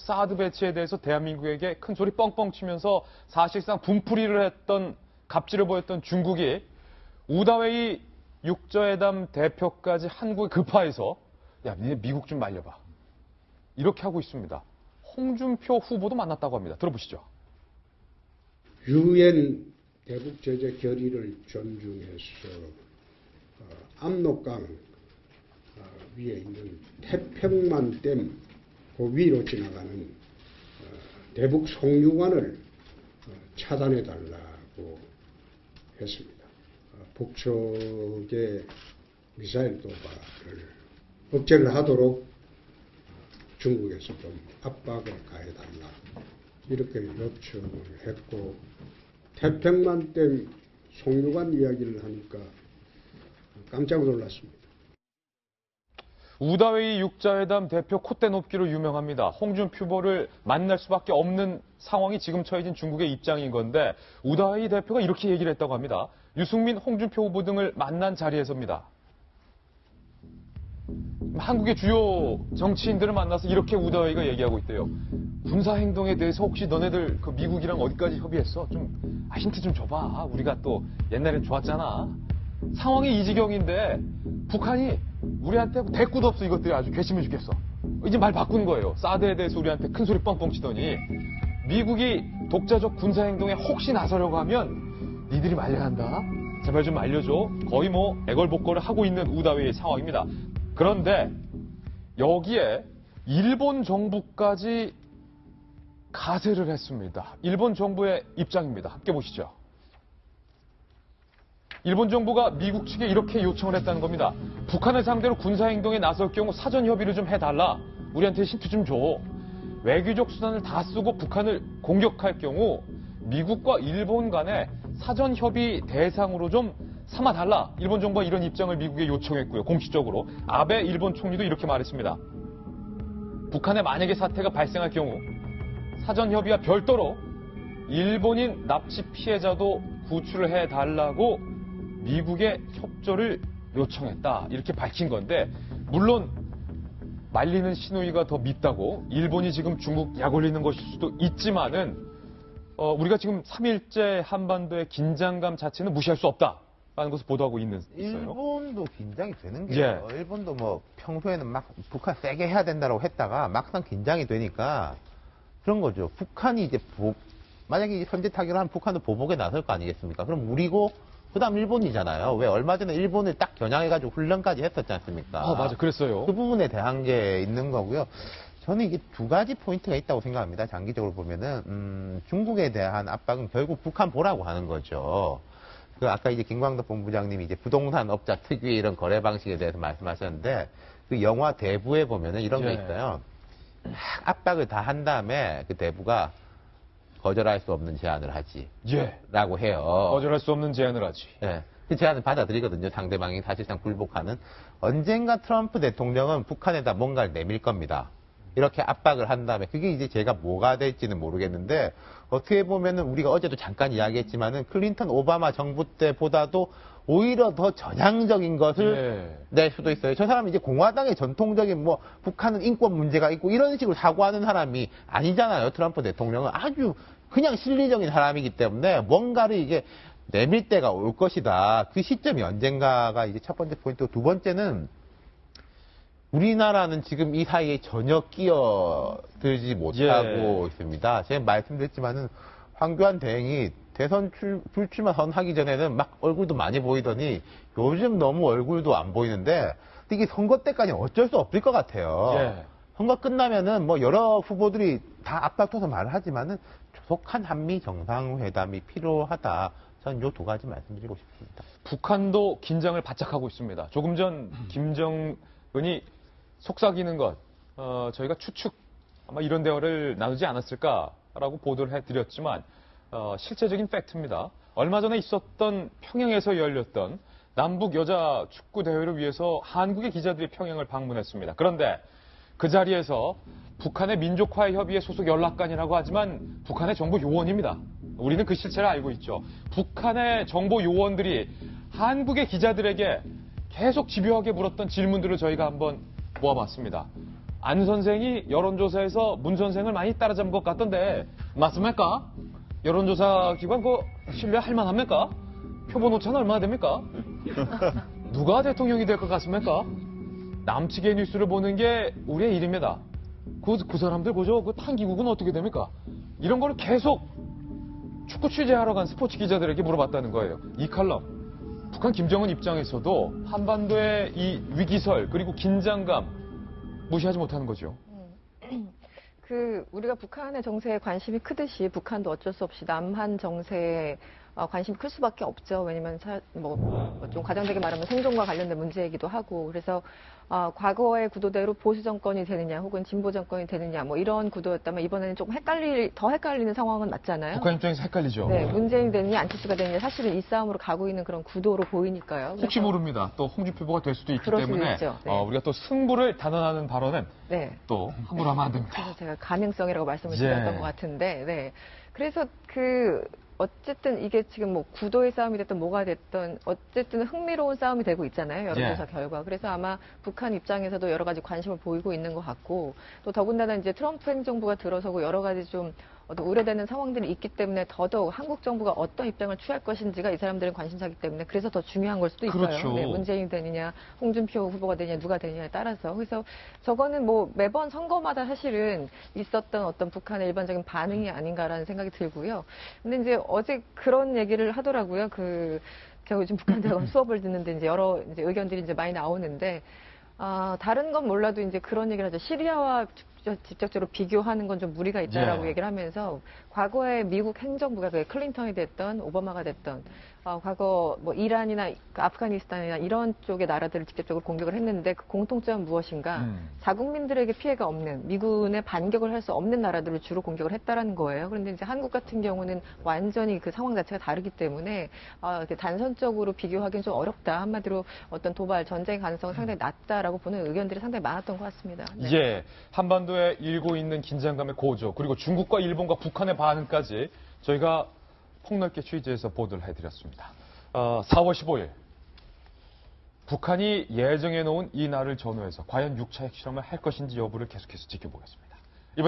사드 배치에 대해서 대한민국에게 큰 소리 뻥뻥 치면서 사실상 분풀이를 했던 갑질을 보였던 중국이 우다웨이 육저회담 대표까지 한국에 급파해서 야, 니네 미국 좀 말려봐. 이렇게 하고 있습니다. 홍준표 후보도 만났다고 합니다. 들어보시죠. 유엔 대북 제재 결의를 존중해서 압록강 위에 있는 태평만 댐 그 위로 지나가는 대북 송유관을 차단해달라고 했습니다. 북측의 미사일 도발을 억제를 하도록 중국에서 좀 압박을 가해달라 이렇게 요청을 했고, 태평만 댐 송유관 이야기를 하니까 깜짝 놀랐습니다. 우다웨이 육자회담 대표 콧대 높기로 유명합니다. 홍준표 후보를 만날 수밖에 없는 상황이 지금 처해진 중국의 입장인 건데 우다웨이 대표가 이렇게 얘기를 했다고 합니다. 유승민, 홍준표 후보 등을 만난 자리에서입니다. 한국의 주요 정치인들을 만나서 이렇게 우다웨이가 얘기하고 있대요. 군사행동에 대해서 혹시 너네들 그 미국이랑 어디까지 협의했어? 좀 힌트 좀 줘봐. 우리가 또 옛날엔 좋았잖아. 상황이 이 지경인데 북한이 우리한테 대꾸도 없어. 이것들이 아주 괘씸해 죽겠어. 이제 말 바꾼 거예요. 사드에 대해서 우리한테 큰 소리 뻥뻥 치더니 미국이 독자적 군사행동에 혹시 나서려고 하면 니들이 말려간다. 제발 좀 알려줘. 거의 뭐 애걸복걸을 하고 있는 우다웨이의 상황입니다. 그런데 여기에 일본 정부까지 가세를 했습니다. 일본 정부의 입장입니다. 함께 보시죠. 일본 정부가 미국 측에 이렇게 요청을 했다는 겁니다. 북한을 상대로 군사행동에 나설 경우 사전 협의를 좀 해달라. 우리한테 힌트 좀 줘. 외교적 수단을 다 쓰고 북한을 공격할 경우 미국과 일본 간에 사전 협의 대상으로 좀 삼아달라. 일본 정부가 이런 입장을 미국에 요청했고요. 공식적으로. 아베 일본 총리도 이렇게 말했습니다. 북한에 만약에 사태가 발생할 경우 사전 협의와 별도로 일본인 납치 피해자도 구출을 해달라고 미국의 협조를 요청했다. 이렇게 밝힌 건데 물론 말리는 시누이가 더 밉다고 일본이 지금 중국 약 올리는 것일 수도 있지만은 우리가 지금 3일째 한반도의 긴장감 자체는 무시할 수 없다라는 것을 보도하고 있어요. 일본도 긴장이 되는 게요. 예. 일본도 뭐 평소에는 막 북한 세게 해야 된다고 했다가 막상 긴장이 되니까 그런 거죠. 북한이 이제 만약에 현재 타결을 하면 북한도 보복에 나설 거 아니겠습니까? 그럼 우리고 그다음 일본이잖아요. 왜 얼마 전에 일본을 딱 겨냥해가지고 훈련까지 했었지 않습니까? 맞아, 그랬어요. 그 부분에 대한 게 있는 거고요. 저는 이게 두 가지 포인트가 있다고 생각합니다. 장기적으로 보면은 중국에 대한 압박은 결국 북한 보라고 하는 거죠. 그 아까 이제 김광덕 본부장님이 이제 부동산 업자 특유의 이런 거래 방식에 대해서 말씀하셨는데 그 영화 대부에 보면은 이런 게 있어요. 막 압박을 다 한 다음에 그 대부가 거절할 수 없는 제안을 하지. 라고 해요. 거절할 수 없는 제안을 하지. 네. 그 제안을 받아들이거든요. 상대방이 사실상 굴복하는. 언젠가 트럼프 대통령은 북한에다 뭔가를 내밀 겁니다. 이렇게 압박을 한 다음에 그게 이제 제가 뭐가 될지는 모르겠는데 어떻게 보면은 우리가 어제도 잠깐 이야기했지만은 클린턴 오바마 정부 때보다도 오히려 더 전향적인 것을 낼 수도 있어요. 저 사람이 이제 공화당의 전통적인 뭐 북한은 인권 문제가 있고 이런 식으로 사고하는 사람이 아니잖아요. 트럼프 대통령은 아주 그냥 실리적인 사람이기 때문에 뭔가를 이게 내밀 때가 올 것이다. 그 시점이 언젠가가 이제 첫 번째 포인트고 두 번째는 우리나라는 지금 이 사이에 전혀 끼어들지 못하고 있습니다. 제가 말씀드렸지만은 황교안 대행이 대선 불출마 선하기 전에는 막 얼굴도 많이 보이더니 요즘 너무 얼굴도 안 보이는데 이게 선거 때까지는 어쩔 수 없을 것 같아요. 선거 끝나면은 뭐 여러 후보들이 다 압박해서 말을 하지만은 조속한 한미 정상회담이 필요하다. 저는 요 두 가지 말씀드리고 싶습니다. 북한도 긴장을 바짝 하고 있습니다. 조금 전 김정은이 속삭이는 것, 저희가 추측 아마 이런 대화를 나누지 않았을까라고 보도를 해드렸지만 실제적인 팩트입니다. 얼마 전에 있었던 평양에서 열렸던 남북 여자 축구 대회를 위해서 한국의 기자들이 평양을 방문했습니다. 그런데 그 자리에서 북한의 민족화의 협의회 소속 연락관이라고 하지만 북한의 정보 요원입니다. 우리는 그 실체를 알고 있죠. 북한의 정보 요원들이 한국의 기자들에게 계속 집요하게 물었던 질문들을 저희가 한번 모아봤습니다. 안 선생이 여론조사에서 문 선생을 많이 따라잡은 것 같던데 맞습니까? 여론조사 기관 그거 신뢰할 만합니까? 표본 오차는 얼마나 됩니까? 누가 대통령이 될 것 같습니까? 남측의 뉴스를 보는 게 우리의 일입니다. 그 사람들 그저 그 탄기국은 어떻게 됩니까? 이런 걸 계속 축구 취재하러 간 스포츠 기자들에게 물어봤다는 거예요. 이 칼럼. 북한 김정은 입장에서도 한반도의 이 위기설 그리고 긴장감 무시하지 못하는 거죠. 우리가 북한의 정세에 관심이 크듯이 북한도 어쩔 수 없이 남한 정세에 관심이 클 수밖에 없죠. 왜냐면 좀 과장되게 말하면 생존과 관련된 문제이기도 하고 그래서 과거의 구도대로 보수 정권이 되느냐 혹은 진보 정권이 되느냐 뭐 이런 구도였다면 이번에는 조금 더 헷갈리는 상황은 맞잖아요. 북한 입장에서 헷갈리죠. 네, 문재인이 되느냐 안철수가 되느냐 사실은 이 싸움으로 가고 있는 그런 구도로 보이니까요. 혹시 모릅니다. 또 홍준표 후보가 될 수도 있기 그럴 수도 때문에 있죠. 네. 우리가 또 승부를 단언하는 발언은 네. 또 함부로 하면 안 됩니다. 그래서 제가 가능성이라고 말씀을 예. 드렸던 것 같은데, 네. 그래서 어쨌든 이게 지금 뭐 구도의 싸움이 됐든 뭐가 됐든 어쨌든 흥미로운 싸움이 되고 있잖아요. 여론조사 결과. 그래서 아마 북한 입장에서도 여러 가지 관심을 보이고 있는 것 같고 또 더군다나 이제 트럼프 행정부가 들어서고 여러 가지 좀 어떤 우려되는 상황들이 있기 때문에 더더욱 한국 정부가 어떤 입장을 취할 것인지가 이 사람들은 관심사기 때문에 그래서 더 중요한 걸 수도 있어요. 그렇죠. 네, 문재인이 되느냐, 홍준표 후보가 되느냐, 누가 되느냐에 따라서. 그래서 저거는 뭐 매번 선거마다 사실은 있었던 어떤 북한의 일반적인 반응이 아닌가라는 생각이 들고요. 근데 이제 어제 그런 얘기를 하더라고요. 제가 요즘 북한 대학원 수업을 듣는데 이제 여러 의견들이 이제 많이 나오는데 다른 건 몰라도 이제 그런 얘기를 하죠. 시리아와 직접적으로 비교하는 건 좀 무리가 있다라고 얘기를 하면서 과거에 미국 행정부가 클린턴이 됐던 오바마가 됐던 과거 뭐 이란이나 아프가니스탄이나 이런 쪽의 나라들을 직접적으로 공격을 했는데 그 공통점은 무엇인가? 자국민들에게 피해가 없는 미군의 반격을 할 수 없는 나라들을 주로 공격을 했다라는 거예요. 그런데 이제 한국 같은 경우는 완전히 그 상황 자체가 다르기 때문에 이렇게 단선적으로 비교하기는 좀 어렵다. 한마디로 어떤 도발 전쟁 가능성은 상당히 낮다라고 보는 의견들이 상당히 많았던 것 같습니다. 네. 예, 한반도에 일고 있는 긴장감의 고조 그리고 중국과 일본과 북한의 반응까지 저희가 폭넓게 취재해서 보도를 해드렸습니다. 4월 15일 북한이 예정해 놓은 이 날을 전후해서 과연 6차 핵실험을 할 것인지 여부를 계속해서 지켜보겠습니다. 이번